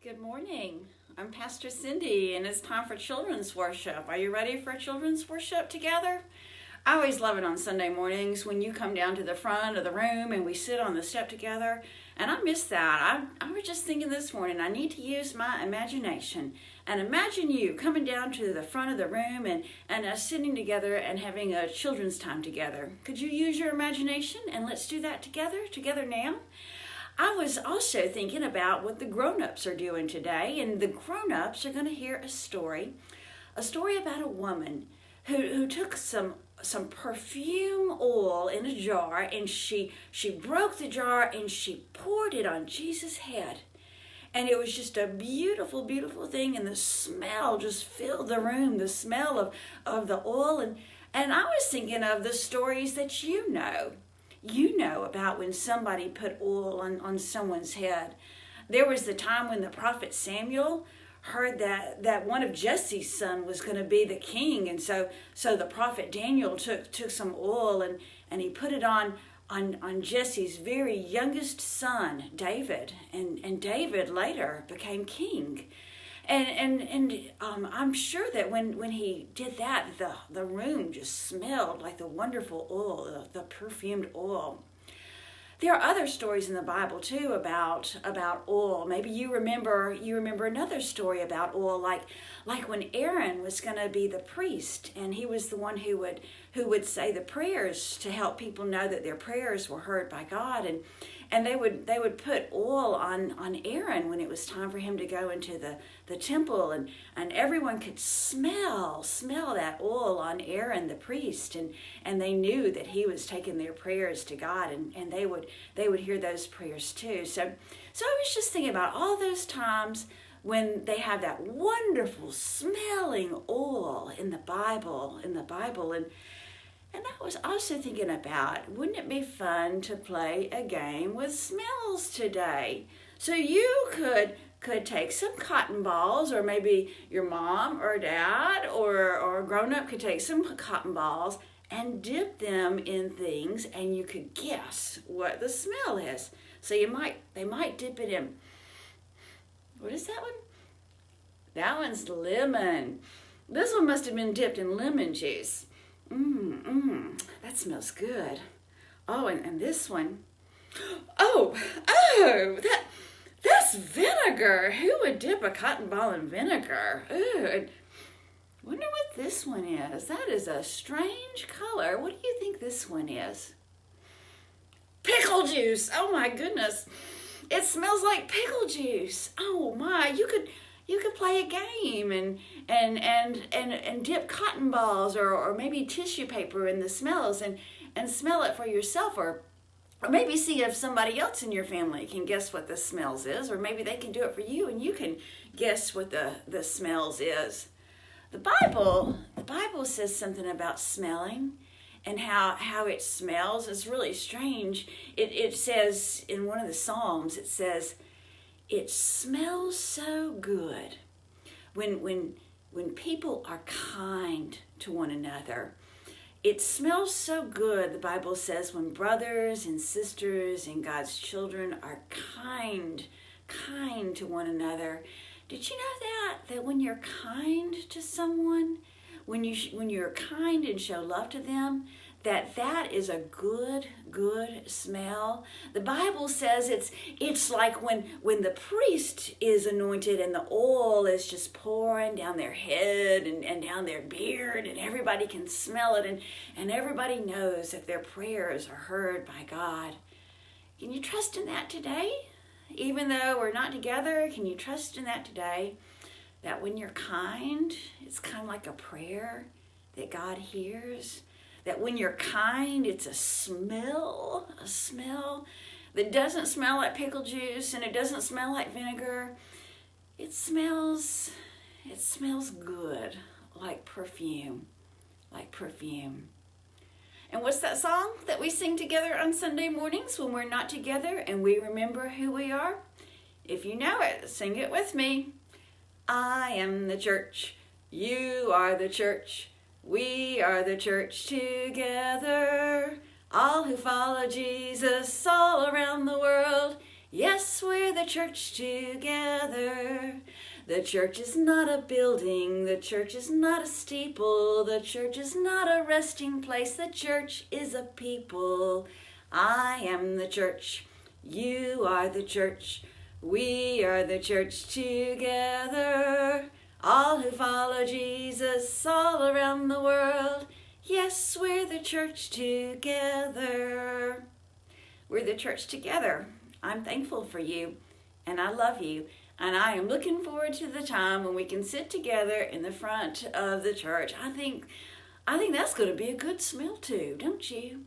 Good morning. I'm Pastor Cindy, and it's time for children's worship. Are you ready for children's worship together? I always love it on Sunday mornings when you come down to the front of the room and we sit on the step together. And I miss that. I was just thinking this morning, I need to use my imagination. And imagine you coming down to the front of the room and us sitting together and having a children's time together. Could you use your imagination? And let's do that together now. I was also thinking about what the grown-ups are doing today, and the grown-ups are going to hear a story about a woman who took some perfume oil in a jar, and she broke the jar and she poured it on Jesus' head. And it was just a beautiful, beautiful thing, and the smell just filled the room, the smell of the oil. And I was thinking of the stories that you know. You know about when somebody put oil on someone's head. There was the time when the prophet Samuel heard that one of Jesse's son was going to be the king, and so the prophet Daniel took some oil and he put it on Jesse's very youngest son, David, and David later became king. And I'm sure that when he did that, the room just smelled like the wonderful oil, the perfumed oil. There are other stories in the Bible too about oil. Maybe you remember another story about oil, like when Aaron was going to be the priest, and he was the one who would say the prayers to help people know that their prayers were heard by God, and they would put oil on Aaron when it was time for him to go into the temple, and everyone could smell that oil on Aaron the priest, and they knew that he was taking their prayers to God, and they would hear those prayers too. So I was just thinking about all those times when they have that wonderful smelling oil in the Bible, and I was also thinking about, wouldn't it be fun to play a game with smells today? So you could take some cotton balls, or maybe your mom or dad or a grown-up could take some cotton balls and dip them in things, and you could guess what the smell is. So they might dip it in. What is that one? That one's lemon. This one must have been dipped in lemon juice. That smells good. Oh, and this one. Oh, that's vinegar. Who would dip a cotton ball in vinegar? Ooh, wonder what this one is. That is a strange color. What do you think this one is? Pickle juice. Oh my goodness. It smells like pickle juice. Oh my, you could play a game and dip cotton balls or maybe tissue paper in the smells and smell it for yourself, or maybe see if somebody else in your family can guess what the smells is, or maybe they can do it for you and you can guess what the smells is. The Bible says something about smelling and how it smells. It's really strange. It says in one of the Psalms, it says, it smells so good when people are kind to one another. It smells so good, the Bible says, when brothers and sisters and God's children are kind to one another. Did you know that when you're kind to someone, when you're kind and show love to them, that is a good smell? The Bible says it's like when the priest is anointed and the oil is just pouring down their head and down their beard, and everybody can smell it, and everybody knows that their prayers are heard by God. Can you trust in that today? Even though we're not together, can you trust in that today? That when you're kind, it's kind of like a prayer that God hears. That when you're kind, it's a smell that doesn't smell like pickle juice, and it doesn't smell like vinegar. It smells good, like perfume. And what's that song that we sing together on Sunday mornings when we're not together and we remember who we are? If you know it, sing it with me. I am the church, you are the church. We are the church together, all who follow Jesus all around the world. Yes, we're the church together. The church is not a building. The church is not a steeple. The church is not a resting place. The church is a people. I am the church. You are the church. We are the church together. All who follow Jesus all around the world. Yes, we're the church together. We're the church together. I'm thankful for you, and I love you, and I am looking forward to the time when we can sit together in the front of the church. I think that's going to be a good smell too, don't you?